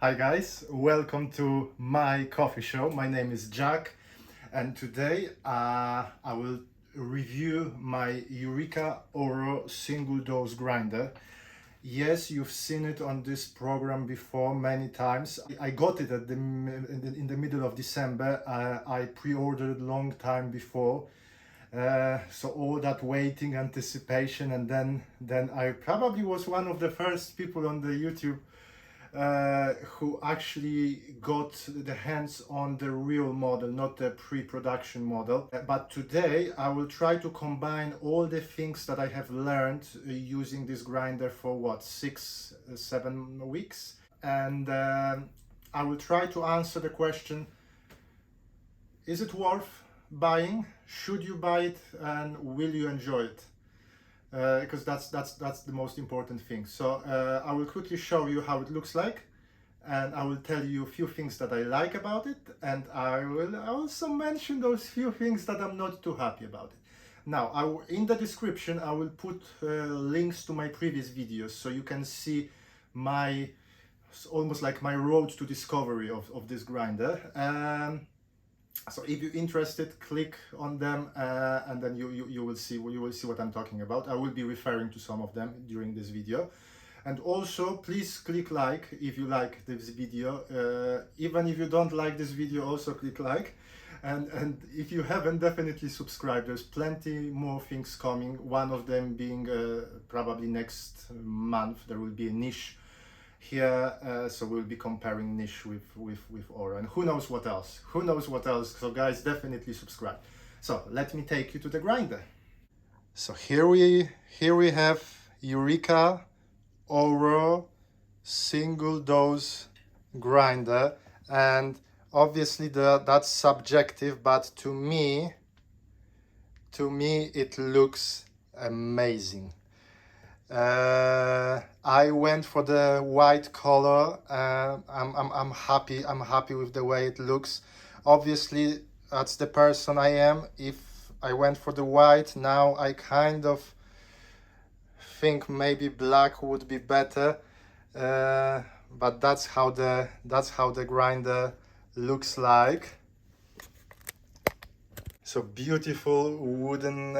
Hi guys, welcome to my coffee show. My name is Jack, and today I will review my Eureka Oro single dose grinder. Yes, you've seen it on this program before many times. I got it in the middle of December. I pre-ordered long time before. So all that waiting, anticipation, and then I probably was one of the first people on the YouTube who actually got the hands on the real model, not the pre-production model. But today I will try to combine all the things that I have learned using this grinder for what, 6, 7 weeks, and I will try to answer the question: is it worth buying? Should you buy it, and will you enjoy it? Because that's the most important thing. So I will quickly show you how it looks like, and I will tell you a few things that I like about it, and I will also mention those few things that I'm not too happy about it. Now, in the description I will put links to my previous videos, so you can see my almost like my road to discovery of this grinder. So if you're interested, click on them, and then you will see what I'm talking about. I will be referring to some of them during this video. And also, please click like if you like this video. Even if you don't like this video, also click like. And if you haven't, definitely subscribe. There's plenty more things coming. One of them being probably next month there will be a niche here, so we'll be comparing niche with Oro, and who knows what else, so guys, definitely subscribe. So let me take you to the grinder. So here we have Eureka Oro single dose grinder, and obviously that's subjective, but to me it looks amazing. I went for the white color. I'm happy. I'm happy with the way it looks. Obviously, that's the person I am. If I went for the white, now I kind of think maybe black would be better. But that's how the grinder looks like. So beautiful wooden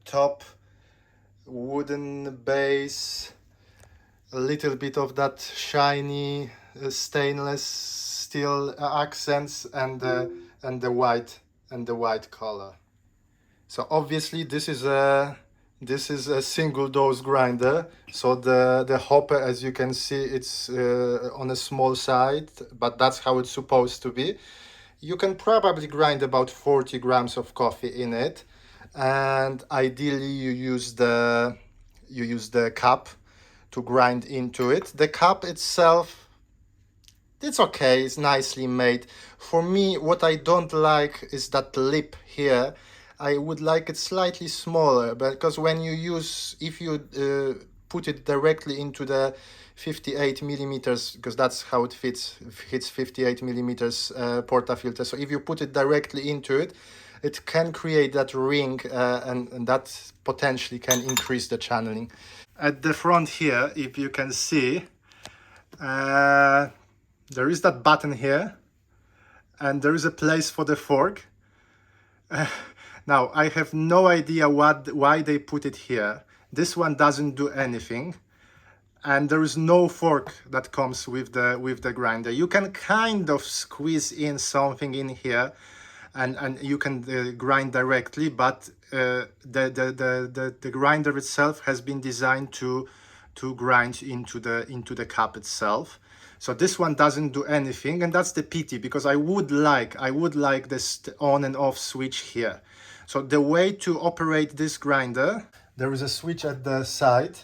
top, wooden base, a little bit of that shiny stainless steel accents, and the white color. So obviously this is a single dose grinder. So the hopper, as you can see, it's on a small side, but that's how it's supposed to be. You can probably grind about 40 grams of coffee in it, and ideally you use the cup to grind into it. The cup itself, it's okay, it's nicely made. For me, what I don't like is that lip here. I would like it slightly smaller, because when you use, if you put it directly into the 58 millimeters, because that's how it fits 58 millimeters portafilter. So if you put it directly into it, it can create that ring, and that potentially can increase the channeling. At the front here, if you can see, there is that button here, and there is a place for the fork. Now, I have no idea why they put it here. This one doesn't do anything, and there is no fork that comes with the grinder. You can kind of squeeze in something in here, and you can grind directly, but the grinder itself has been designed to grind into the cup itself. So this one doesn't do anything, and that's the pity, because I would like this on and off switch here. So the way to operate this grinder, there is a switch at the side.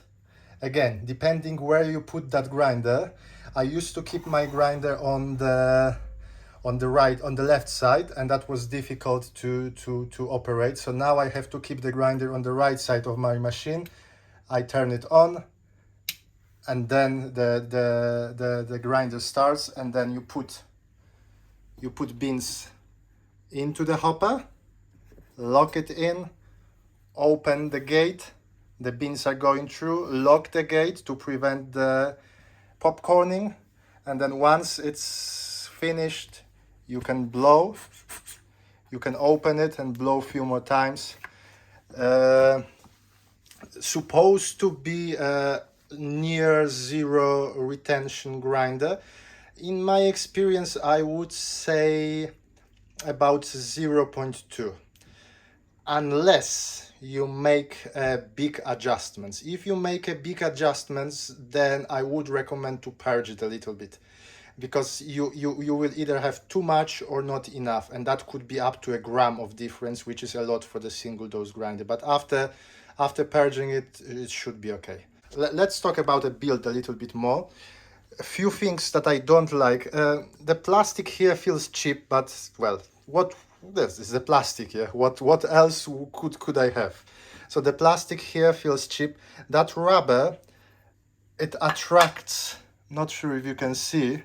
Again, depending where you put that grinder, I used to keep my grinder on the left side, and that was difficult to operate. So now I have to keep the grinder on the right side of my machine. I turn it on, and then the grinder starts, and then you put beans into the hopper, lock it in, open the gate, the beans are going through, lock the gate to prevent the popcorning, and then once it's finished, you can blow. You can open it and blow a few more times. Supposed to be a near zero retention grinder. In my experience, I would say about 0.2, unless you make big adjustments. If you make a big adjustments, then I would recommend to purge it a little bit, because you will either have too much or not enough, and that could be up to a gram of difference, which is a lot for the single dose grinder. But after purging it, it should be okay. Let's talk about the build a little bit more. A few things that I don't like. The plastic here feels cheap, but well, this is the plastic here. What else could I have? So the plastic here feels cheap. That rubber, it attracts, not sure if you can see,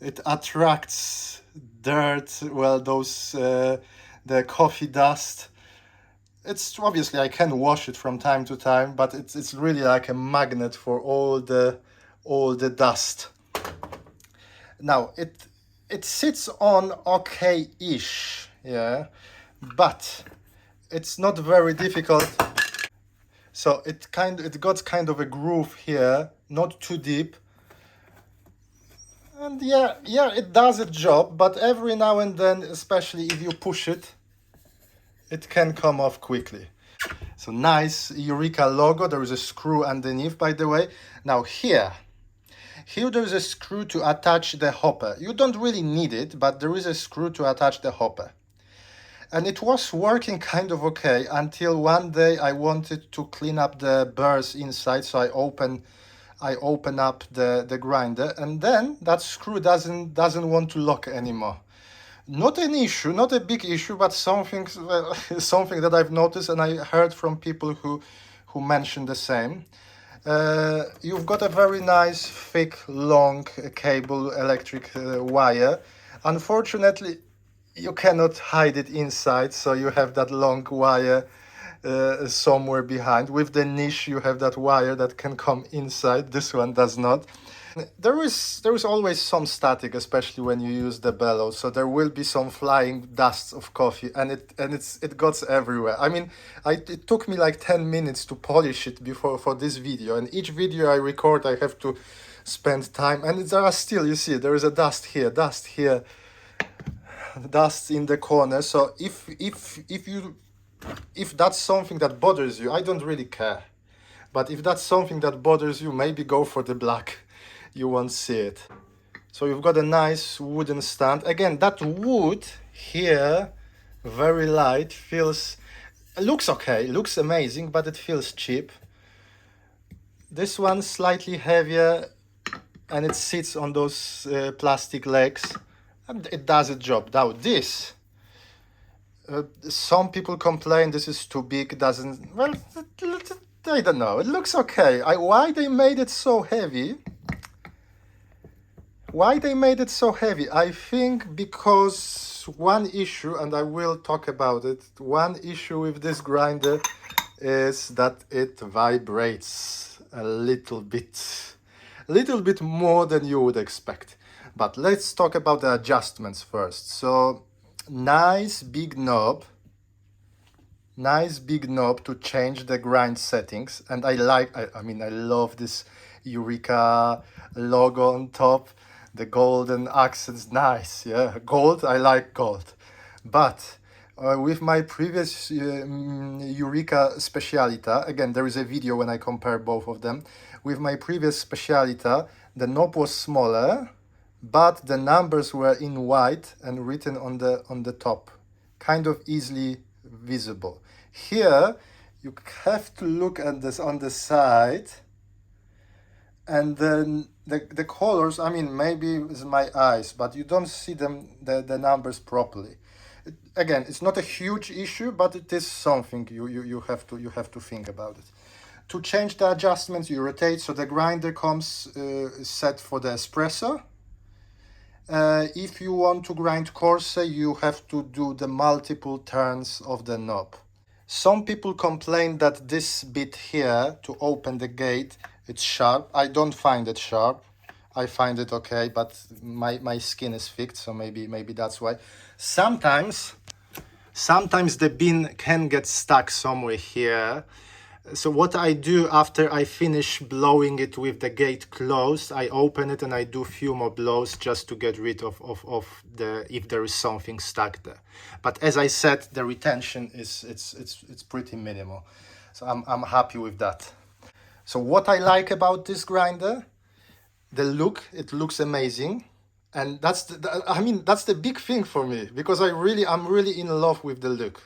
it attracts dirt, well, those the coffee dust. It's obviously, I can wash it from time to time, but it's really like a magnet for all the dust. Now it sits on okay-ish, yeah, but it's not very difficult. So it got kind of a groove here, not too deep. And yeah, it does its job, but every now and then, especially if you push it, it can come off quickly. So nice Eureka logo. There is a screw underneath, by the way. Now here there is a screw to attach the hopper. You don't really need it, but there is a screw to attach the hopper. And it was working kind of okay until one day I wanted to clean up the burrs inside, so I open up the grinder, and then that screw doesn't want to lock anymore. Not an issue, not a big issue, but something that I've noticed, and I heard from people who mentioned the same. You've got a very nice, thick, long cable, electric wire. Unfortunately, you cannot hide it inside, so you have that long wire somewhere behind. With the niche, you have that wire that can come inside. This one does not. There is always some static, especially when you use the bellows. So there will be some flying dusts of coffee, and it goes everywhere. I mean, it took me like 10 minutes to polish it for this video, and each video I record, I have to spend time. And there are still, you see, there is a dust here, dust in the corner. So if that's something that bothers you, I don't really care. But if that's something that bothers you, maybe go for the black. You won't see it. So you've got a nice wooden stand. Again, that wood here, very light, looks okay, looks amazing, but it feels cheap. This one slightly heavier, and it sits on those plastic legs, and it does its job. Now this, some people complain this is too big, doesn't, well, I don't know, it looks okay. Why they made it so heavy? I think because one issue, and I will talk about it, one issue with this grinder is that it vibrates a little bit more than you would expect. But let's talk about the adjustments first. So nice big knob to change the grind settings, and I love this Eureka logo on top. The golden accents, nice, yeah. Gold, I like gold. But with my previous Eureka Specialita, again, there is a video when I compare both of them. With my previous Specialita, the knob was smaller, but the numbers were in white and written on the top, kind of easily visible. Here, you have to look at this on the side, and then the colors, I mean, maybe it's my eyes, but you don't see the numbers properly. Again, it's not a huge issue, but it is something you have to think about it. To change the adjustments, you rotate, so the grinder comes set for the espresso. If you want to grind coarse, you have to do the multiple turns of the knob. Some people complain that this bit here to open the gate, it's sharp. I don't find it sharp. I find it okay, but my skin is thick, so maybe that's why. Sometimes the bean can get stuck somewhere here. So what I do after I finish blowing it with the gate closed, I open it and I do few more blows just to get rid of the, if there is something stuck there. But as I said, the retention is it's pretty minimal. So I'm happy with that. So what I like about this grinder, the look, it looks amazing. And that's I mean, that's the big thing for me, because I'm really in love with the look.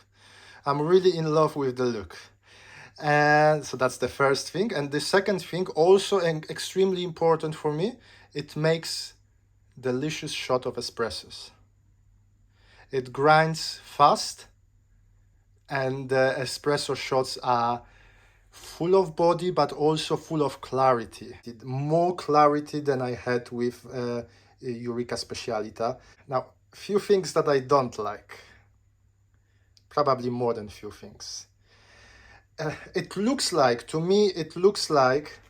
I'm really in love with the look. And so that's the first thing. And the second thing, also extremely important for me, it makes delicious shot of espressos. It grinds fast, and the espresso shots are full of body, but also full of clarity. More clarity than I had with Eureka Specialita. Now, few things that I don't like. Probably more than few things. It looks like, to me, it looks like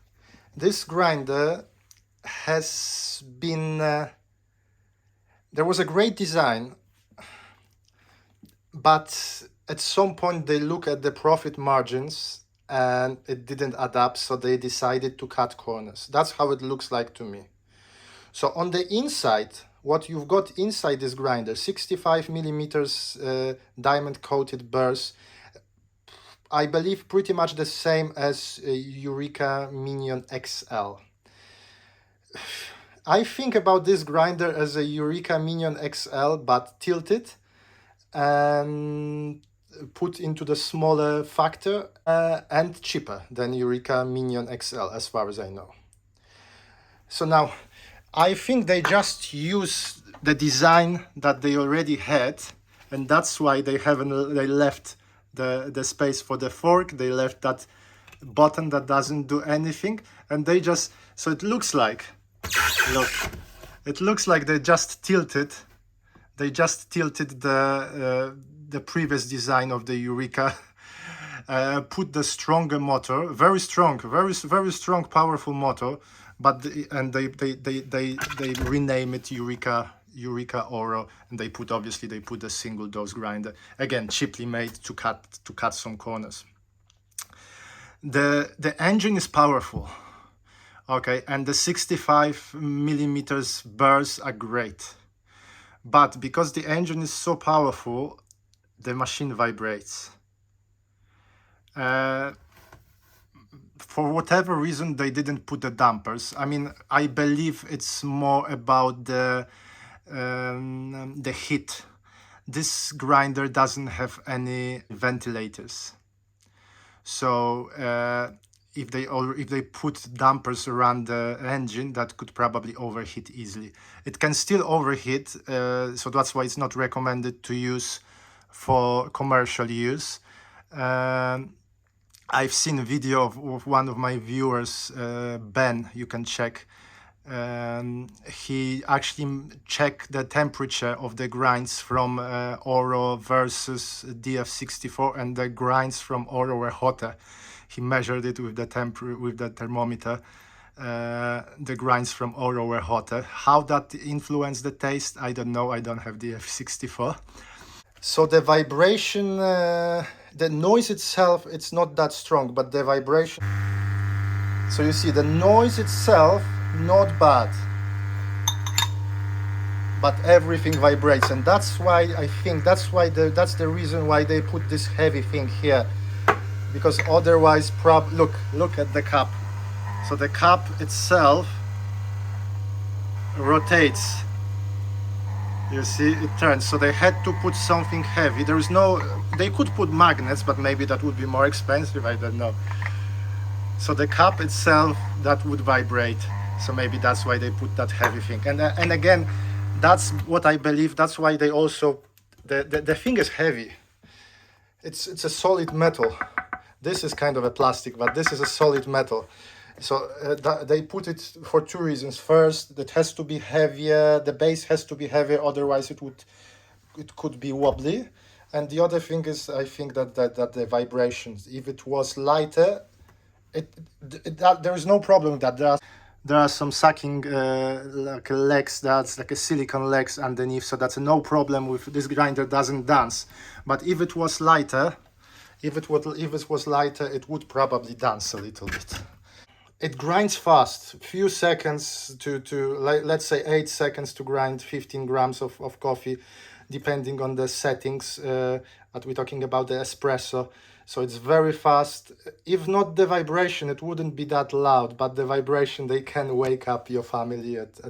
this grinder has been... there was a great design, but at some point they look at the profit margins and it didn't add up, so they decided to cut corners. That's how it looks like to me. So on the inside, what you've got inside this grinder, 65 millimeters diamond coated burrs, I believe pretty much the same as Eureka Minion XL. I think about this grinder as a Eureka Minion XL, but tilted and put into the smaller factor and cheaper than Eureka Minion XL, as far as I know. So now, I think they just use the design that they already had, and that's why they left the space for the fork. They left that button that doesn't do anything, and they just, so it looks like, look, it looks like they just tilted the previous design of the Eureka, put the stronger motor, very strong, very strong, powerful motor, but they rename it Eureka Oro, and they put a single dose grinder, again cheaply made to cut some corners. The engine is powerful, okay, and the 65 millimeters burrs are great, but because the engine is so powerful, the machine vibrates. For whatever reason, they didn't put the dampers. I mean, I believe it's more about the heat. This grinder doesn't have any ventilators, so if they put dampers around the engine, that could probably overheat easily. It can still overheat, so that's why it's not recommended to use for commercial use. I've seen a video of one of my viewers, Ben, you can check. He actually checked the temperature of the grinds from Oro versus DF64, and the grinds from Oro were hotter. He measured it with the thermometer. The grinds from Oro were hotter. How that influenced the taste, I don't know. I don't have DF64. So the vibration, the noise itself, it's not that strong, but the vibration. So you see, the noise itself, not bad, but everything vibrates, and that's why I think that's the reason why they put this heavy thing here, because otherwise, look at the cup. So the cup itself rotates. You see, it turns. So they had to put something heavy. There is no. They could put magnets, but maybe that would be more expensive. I don't know. So the cup itself, that would vibrate. So maybe that's why they put that heavy thing. And again, that's what I believe. That's why they also the thing is heavy. It's a solid metal. This is kind of a plastic, but this is a solid metal. So they put it for two reasons. First, it has to be heavier. The base has to be heavier, otherwise it could be wobbly. And the other thing is, I think that the vibrations. If it was lighter, there is no problem with that. there are some sucking like legs, that's like a silicone legs underneath, so that's no problem with this grinder doesn't dance. But if it was lighter, if it was lighter, it would probably dance a little bit. It grinds fast, few seconds to let's say 8 seconds to grind 15 grams of coffee, depending on the settings. But we're talking about the espresso, so it's very fast. If not the vibration, it wouldn't be that loud, but the vibration, they can wake up your family at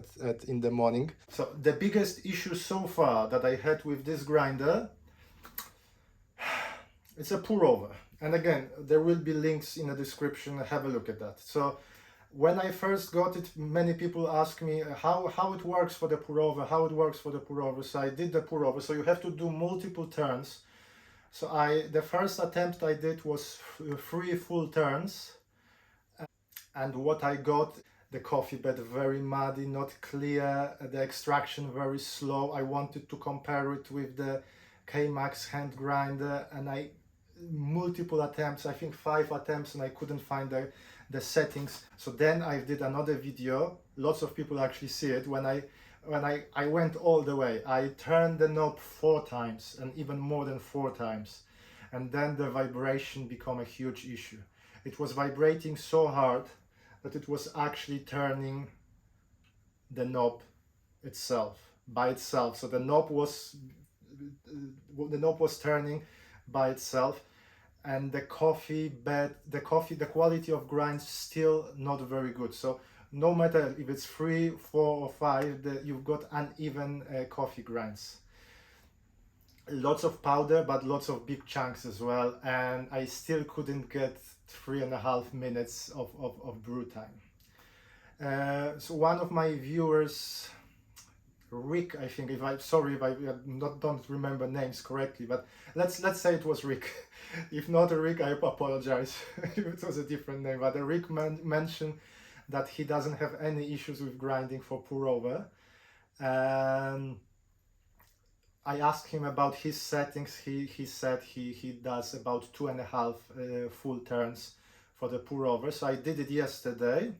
in the morning. So the biggest issue so far that I had with this grinder, it's a pour over. And again, there will be links in the description. Have a look at that. So when I first got it, many people ask me how it works for the pour over, how it works for the pour over. So I did the pour over. So you have to do multiple turns. So the first attempt I did was 3 full turns. And what I got, the coffee bed very muddy, not clear, the extraction very slow. I wanted to compare it with the K-Max hand grinder, and I multiple attempts, I think 5 attempts, and I couldn't find the settings. So then I did another video, lots of people actually see it, when I went all the way. I turned the knob 4 times, and even more than 4 times, and then the vibration became a huge issue. It was vibrating so hard that it was actually turning the knob itself by itself. So the knob was turning by itself, and the coffee bed, the quality of grinds still not very good. So no matter if it's 3, 4 or 5, you've got uneven coffee grinds. Lots of powder, but lots of big chunks as well, and I still couldn't get 3.5 minutes of brew time. So one of my viewers, Rick, I think, if I don't remember names correctly, but let's say it was Rick. If not a Rick, I apologize if it was a different name. But Rick mentioned that he doesn't have any issues with grinding for pour over. I asked him about his settings. He said he does about 2.5 full turns for the pour over. So I did it yesterday,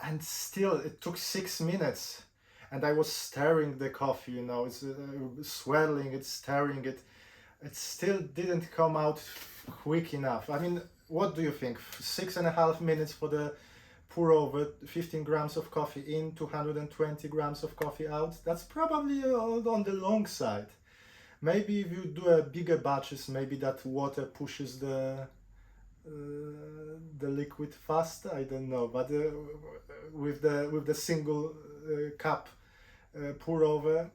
and still it took 6 minutes, and I was stirring the coffee, you know, it's swirling it, stirring it. It still didn't come out quick enough. I mean, what do you think? 6.5 minutes for the pour over, 15 grams of coffee in, 220 grams of coffee out. That's probably on the long side. Maybe if you do a bigger batches, maybe that water pushes the liquid faster. I don't know, but with the single cup pour over,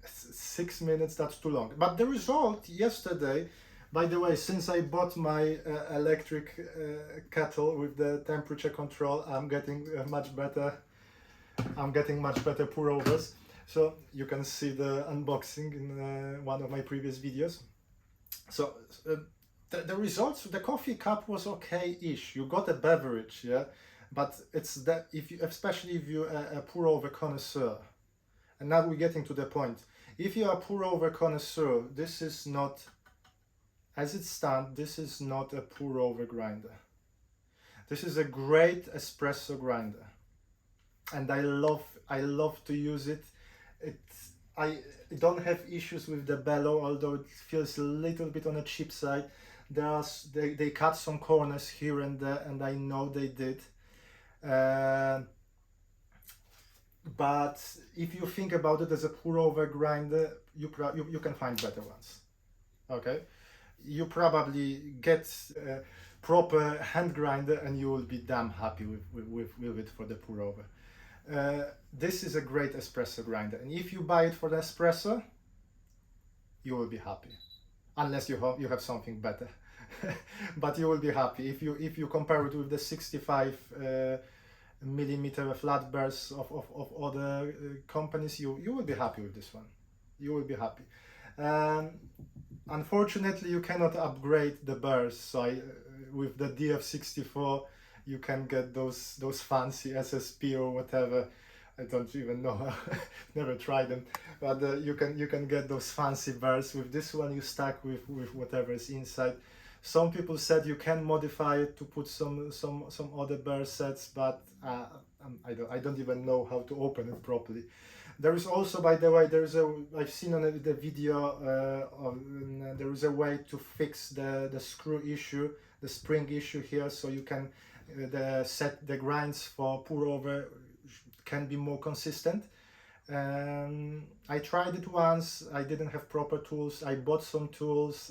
6 minutes, that's too long. But the result yesterday, by the way, since I bought my electric kettle with the temperature control, I'm getting much better pour overs. So you can see the unboxing in one of my previous videos. So the results, the coffee cup was okay-ish. You got a beverage, yeah, but it's that especially if you're a pour over connoisseur. And now we're getting to the point. If you are a pour over connoisseur, this is not, as it stands, this is not a pour over grinder. This is a great espresso grinder, and I love to use it. I don't have issues with the bellow, although it feels a little bit on a cheap side. They cut some corners here and there, and I know they did. But if you think about it as a pour over grinder, you can find better ones. Okay, you probably get a proper hand grinder, and you will be damn happy with it for the pour over. This is a great espresso grinder, and if you buy it for the espresso, you will be happy, unless you have something better. But you will be happy if you compare it with the 65 millimeter flat burrs of other companies. You will be happy with this one. You will be happy. Unfortunately, you cannot upgrade the burrs. So with the DF64, you can get those fancy SSP or whatever. I don't even know. Never tried them, but you can get those fancy burrs. With this one, you stack with whatever is inside. Some people said you can modify it to put some other burr sets, but I don't even know how to open it properly. There is also, by the way, I've seen on the video there is a way to fix the screw issue, the spring issue here, so you can the grinds for Pullover can be more consistent. I tried it once. I didn't have proper tools. I bought some tools.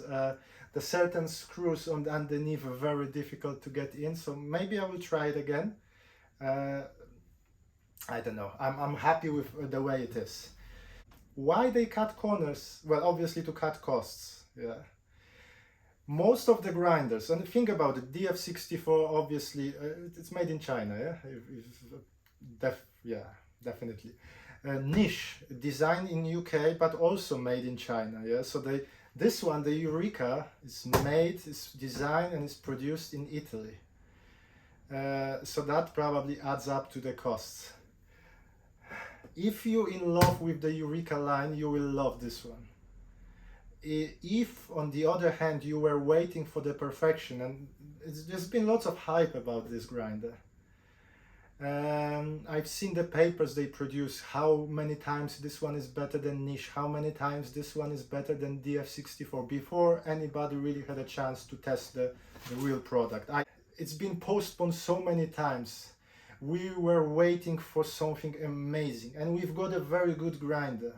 The certain screws on the underneath are very difficult to get in, so maybe I will try it again. I don't know. I'm happy with the way it is. Why they cut corners? Well, obviously to cut costs. Yeah. Most of the grinders, and think about it, DF64 obviously it's made in China. Yeah, yeah, definitely. Niche designed in UK, but also made in China. Yeah, so this one, the Eureka, is designed and is produced in Italy. So that probably adds up to the costs. If you're in love with the Eureka line, you will love this one. If, on the other hand, you were waiting for the perfection, and there's been lots of hype about this grinder. I've seen the papers they produce, how many times this one is better than Niche, how many times this one is better than DF64, before anybody really had a chance to test the real product. It's been postponed so many times. We were waiting for something amazing, and we've got a very good grinder.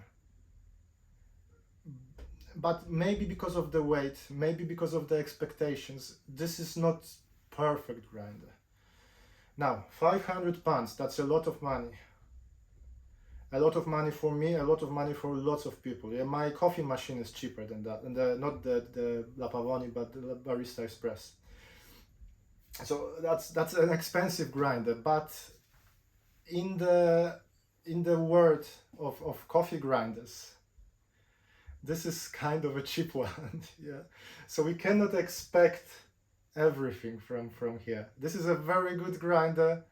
But maybe because of the weight, maybe because of the expectations, this is not perfect grinder. Now, 500 pounds, that's a lot of money. A lot of money for me, a lot of money for lots of people. Yeah, my coffee machine is cheaper than that, and not the La Pavoni, but the Barista Express. So that's an expensive grinder, but in the world of coffee grinders, this is kind of a cheap one. Yeah, so we cannot expect everything from here. This is a very good grinder.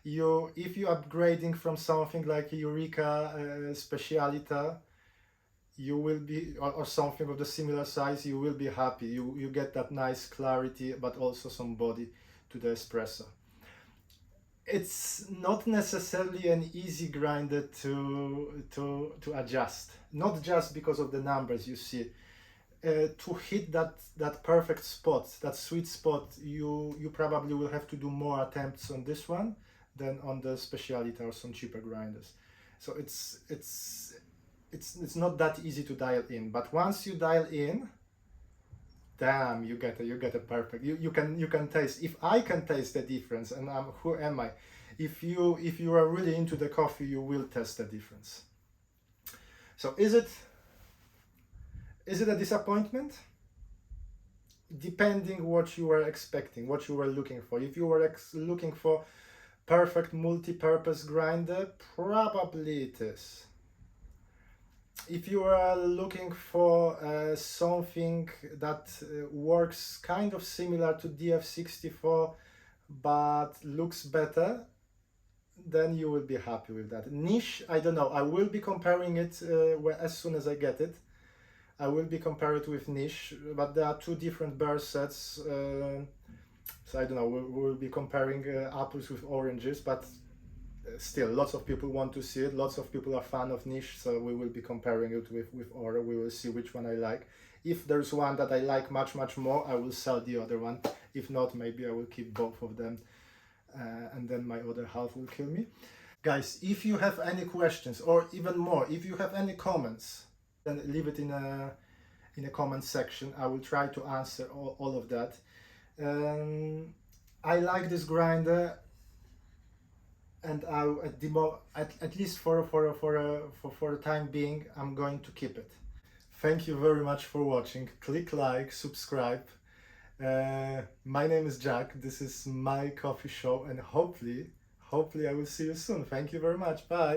If you're upgrading from something like Eureka Specialita, you will be, or something of the similar size, you will be happy. You get that nice clarity, but also some body to the espresso. It's not necessarily an easy grinder to adjust, not just because of the numbers you see. To hit that perfect spot, that sweet spot, you probably will have to do more attempts on this one than on the Specialita or some cheaper grinders. So it's not that easy to dial in, but once you dial in, damn, you get a perfect. You can taste. If I can taste the difference, and who am I? If you are really into the coffee, you will taste the difference. So is it a disappointment? Depending what you were expecting, what you were looking for. If you were looking for perfect multi-purpose grinder, probably it is. If you are looking for something that works kind of similar to DF64 but looks better, then you will be happy with that. Niche, I don't know. I will be comparing it as soon as I get it. I will be comparing it with Niche, but there are two different burr sets. So I don't know, we'll be comparing apples with oranges, but still, lots of people want to see it. Lots of people are fan of Niche, so we will be comparing it with Oro. We will see which one I like. If there's one that I like much more, I will sell the other one. If not, maybe I will keep both of them, and then my other half will kill me. Guys, if you have any questions, or even more, if you have any comments, then leave it in a comment section. I will try to answer all of that. I like this grinder, and at least for the time being, I'm going to keep it. Thank you very much for watching. Click like, subscribe. My name is Jack. This is my coffee show, and hopefully I will see you soon. Thank you very much. Bye.